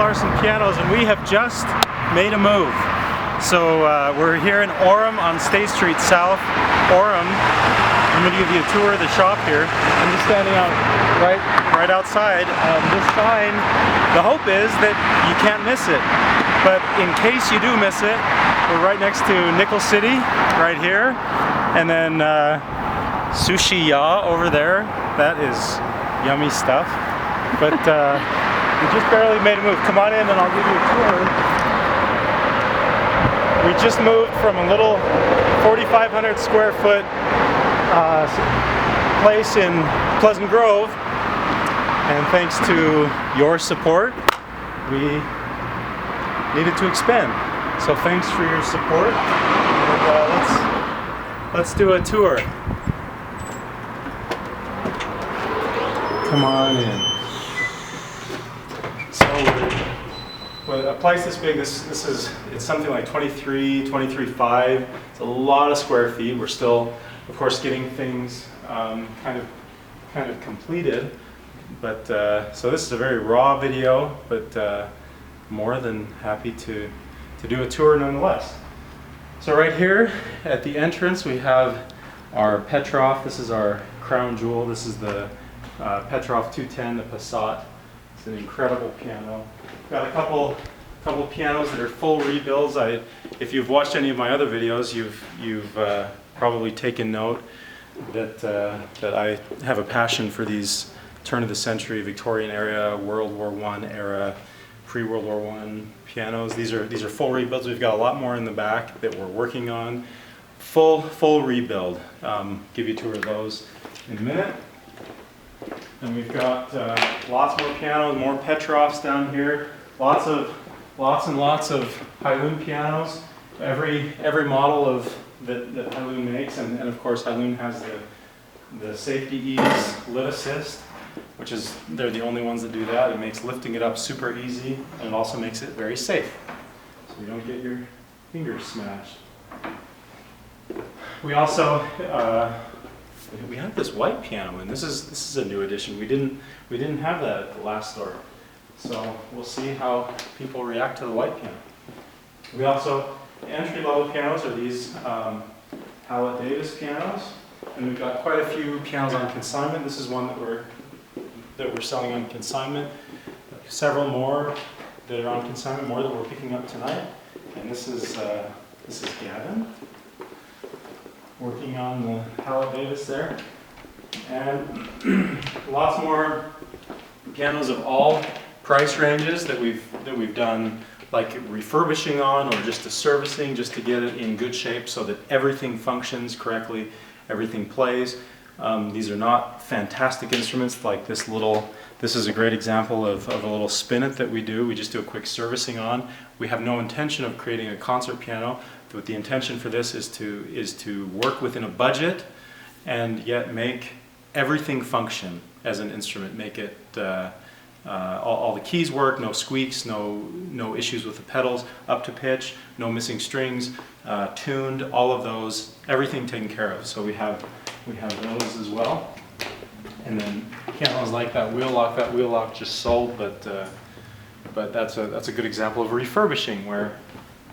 Larson Pianos, and we have just made a move. So we're here in Orem on State Street South. Orem, I'm going to give you a tour of the shop here. I'm just standing out right outside this sign. The hope is that you can't miss it, but in case you do miss it, we're right next to Nickel City, right here, and then Sushi Ya over there. That is yummy stuff. But we just barely made a move. Come on in and I'll give you a tour. We just moved from a little 4,500 square foot place in Pleasant Grove, and thanks to your support, we needed to expand. So thanks for your support, and let's do a tour. Come on in. So with a place this big, it's something like 23.5. It's a lot of square feet. We're still, of course, getting things kind of completed. But so this is a very raw video, but more than happy to do a tour nonetheless. So right here at the entrance we have our Petrof. This is our crown jewel. This is the Petrof 210, the Passat. It's an incredible piano. Got a couple pianos that are full rebuilds. If you've watched any of my other videos, you've probably taken note that I have a passion for these turn of the century Victorian era, World War I era, pre-World War I pianos. These are full rebuilds. We've got a lot more in the back that we're working on. Full rebuild. Give you a tour of those in a minute. And we've got lots more pianos, more Petrofs down here. Lots and lots of Hailun pianos. Every model that Hailun makes, and of course Hailun has the safety ease lid assist, which is they're the only ones that do that. It makes lifting it up super easy, and it also makes it very safe, so you don't get your fingers smashed. We also we have this white piano, and this is a new addition. We didn't have that at the last store, so we'll see how people react to the white piano. We also, entry-level pianos are these Pallet Davis pianos, and we've got quite a few pianos on consignment. This is one that we're selling on consignment. Several more that are on consignment, more that we're picking up tonight. And this is Gavin working on the Pallet Davis there, and lots more pianos of all price ranges that we've done, like refurbishing on or just a servicing, just to get it in good shape so that everything functions correctly, everything plays. These are not fantastic instruments like this little. This is a great example of a little spinet that we do. We just do a quick servicing on. We have no intention of creating a concert piano, but the intention for this is to work within a budget and yet make everything function as an instrument. Make it all the keys work, no squeaks, no issues with the pedals, up to pitch, no missing strings, tuned, all of those, everything taken care of. So we have those as well. And then pianos like that wheel lock just sold, but that's a good example of refurbishing where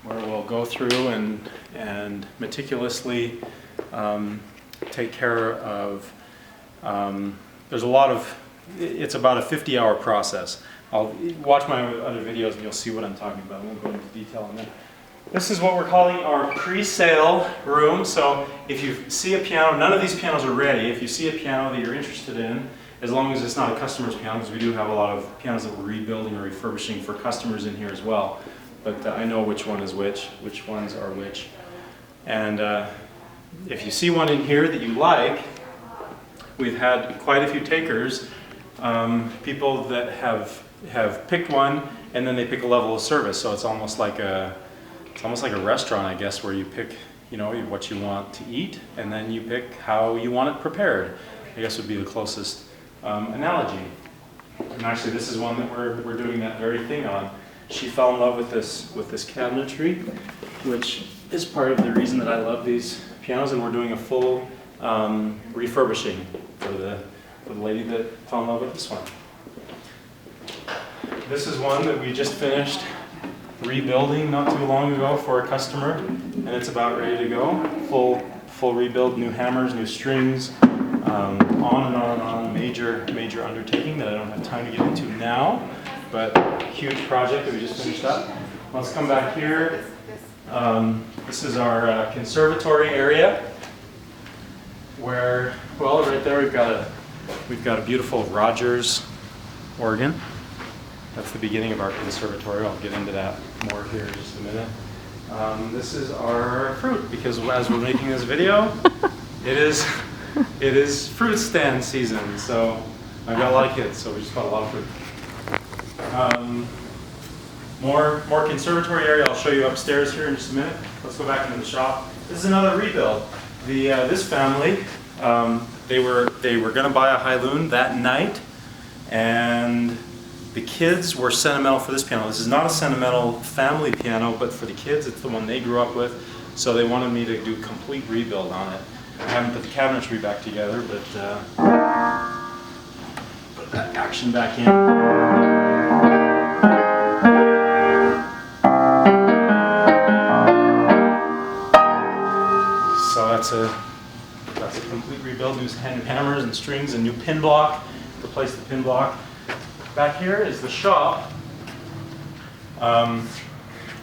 we'll go through and meticulously take care of. There's a lot of. It's about a 50-hour process. I'll watch my other videos and you'll see what I'm talking about. I won't go into detail on that. This is what we're calling our presale room. So if you see a piano, none of these pianos are ready. If you see a piano that you're interested in, as long as it's not a customer's piano, because we do have a lot of pianos that we're rebuilding or refurbishing for customers in here as well. But I know which one is which ones are which. And if you see one in here that you like, we've had quite a few takers. People that have picked one and then they pick a level of service. So it's almost like a restaurant, I guess, where you pick, what you want to eat, and then you pick how you want it prepared. I guess would be the closest analogy. And actually, this is one that we're doing that very thing on. She fell in love with this cabinetry, which is part of the reason that I love these pianos, and we're doing a full refurbishing for the lady that fell in love with this one. This is one that we just finished rebuilding not too long ago for a customer, and it's about ready to go. Full rebuild, new hammers, new strings, on and on and on. Major undertaking that I don't have time to get into now, but huge project that we just finished up. Let's come back here. This is our conservatory area, where, well, right there we've got a beautiful Rogers organ. That's the beginning of our conservatory. I'll get into that more here in just a minute. This is our fruit, because as we're making this video, it is fruit stand season. So I've got a lot of kids, so we just bought a lot of fruit. More conservatory area. I'll show you upstairs here in just a minute. Let's go back into the shop. This is another rebuild. This family, they were going to buy a Hailun that night, and the kids were sentimental for this piano. This is not a sentimental family piano, but for the kids, it's the one they grew up with, so they wanted me to do a complete rebuild on it. I haven't put the cabinetry back together, but put that action back in. So that's a complete rebuild. New hammers and strings and new pin block. Replace the pin block. Back here is the shop.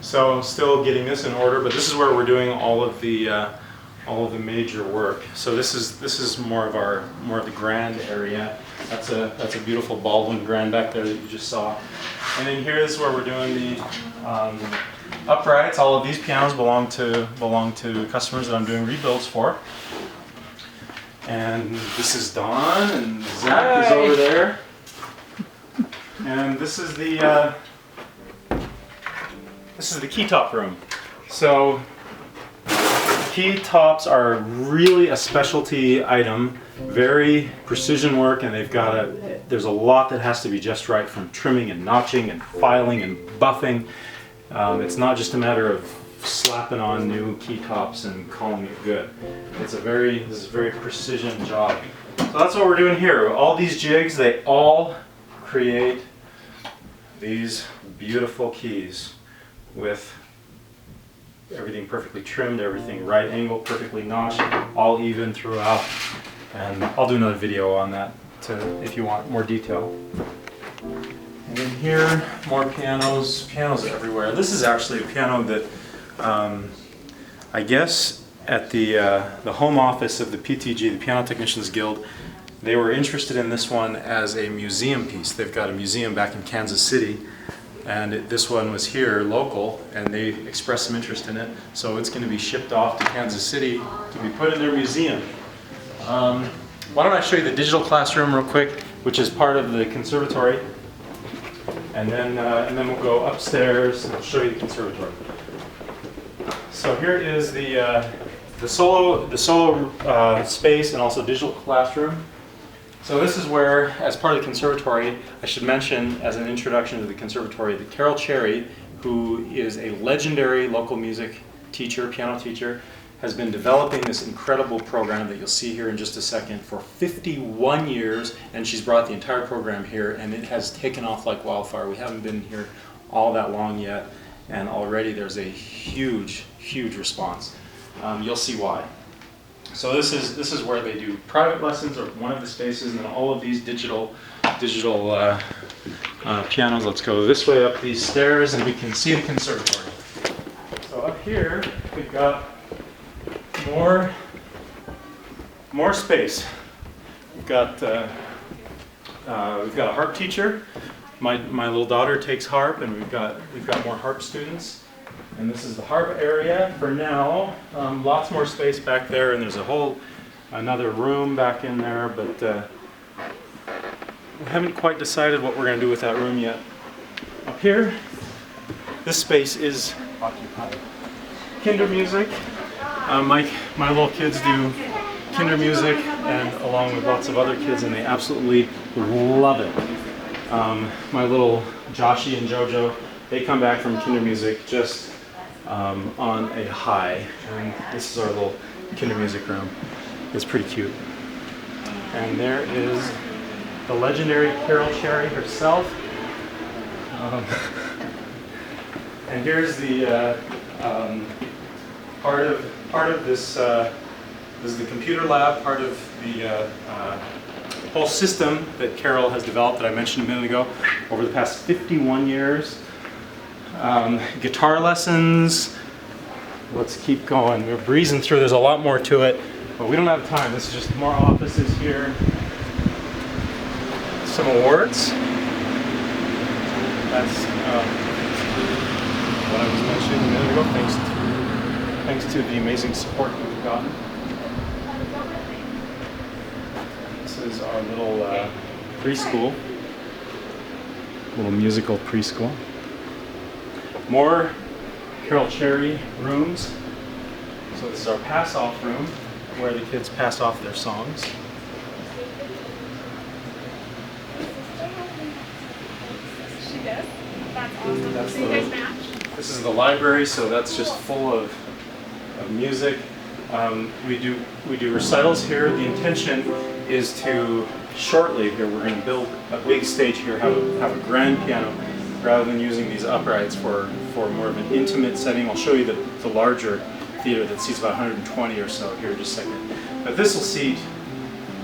So still getting this in order, but this is where we're doing all of the major work. So this is more of the grand area. That's a beautiful Baldwin grand back there that you just saw. And then here is where we're doing the uprights. All of these pianos belong to customers that I'm doing rebuilds for. And this is Don, and Zach is over there. And this is the key top room. So key tops are really a specialty item, very precision work, and there's a lot that has to be just right, from trimming and notching and filing and buffing. It's not just a matter of slapping on new key tops and calling it good. This is a very precision job. So that's what we're doing here. All these jigs, they all create these beautiful keys with everything perfectly trimmed, everything right angle, perfectly notched, all even throughout. And I'll do another video on that if you want more detail. And then here, more pianos everywhere. This is actually a piano that I guess at the home office of the PTG, the Piano Technicians Guild, they were interested in this one as a museum piece. They've got a museum back in Kansas City, and this one was here, local, and they expressed some interest in it. So it's going to be shipped off to Kansas City to be put in their museum. Why don't I show you the digital classroom real quick, which is part of the conservatory, and then we'll go upstairs and I'll show you the conservatory. So here is the solo space and also digital classroom. So this is where, as part of the conservatory, I should mention as an introduction to the conservatory that Carol Cherry, who is a legendary local music teacher, piano teacher, has been developing this incredible program that you'll see here in just a second for 51 years, and she's brought the entire program here, and it has taken off like wildfire. We haven't been here all that long yet, and already there's a huge response. You'll see why. So this is where they do private lessons, or one of the spaces, and then all of these digital pianos. Let's go this way up these stairs, and we can see the conservatory. So up here we've got more space. We've got a harp teacher. My little daughter takes harp, and we've got more harp students. And this is the harp area for now. Lots more space back there, and there's another room back in there, but we haven't quite decided what we're going to do with that room yet. Up here, this space is occupied. Kinder music. My little kids do kinder music, and along with lots of other kids, and they absolutely love it. My little Joshie and Jojo, they come back from kinder music just on a high, and this is our little kinder music room. It's pretty cute. And there is the legendary Carol Cherry herself. And here's the part of this. This is the computer lab, part of the whole system that Carol has developed that I mentioned a minute ago over the past 51 years. Guitar lessons. Let's keep going. We're breezing through. There's a lot more to it, but we don't have time. This is just more offices here. Some awards. That's what I was mentioning a minute ago. Thanks to the amazing support that we've gotten. This is our little preschool, little musical preschool. More Carol Cherry rooms. So this is our pass-off room where the kids pass off their songs. She does? That's awesome. That's So you guys match? This is the library, so that's just full of music. We do recitals here. The intention is to shortly here we're going to build a big stage here, have a grand piano, rather than using these uprights for more of an intimate setting. I'll show you the larger theater that seats about 120 or so here in just a second. But this will seat.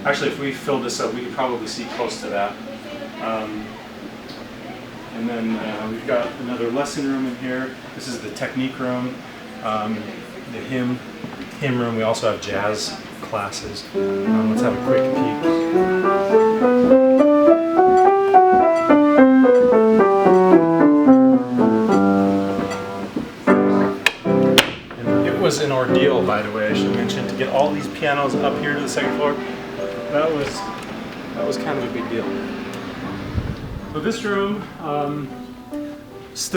Actually, if we fill this up, we could probably seat close to that. And then we've got another lesson room in here. This is the technique room, the hymn room. We also have jazz classes. Let's have a quick peek. And it was an ordeal, by the way, I should mention, to get all these pianos up here to the second floor. That was kind of a big deal. So this room,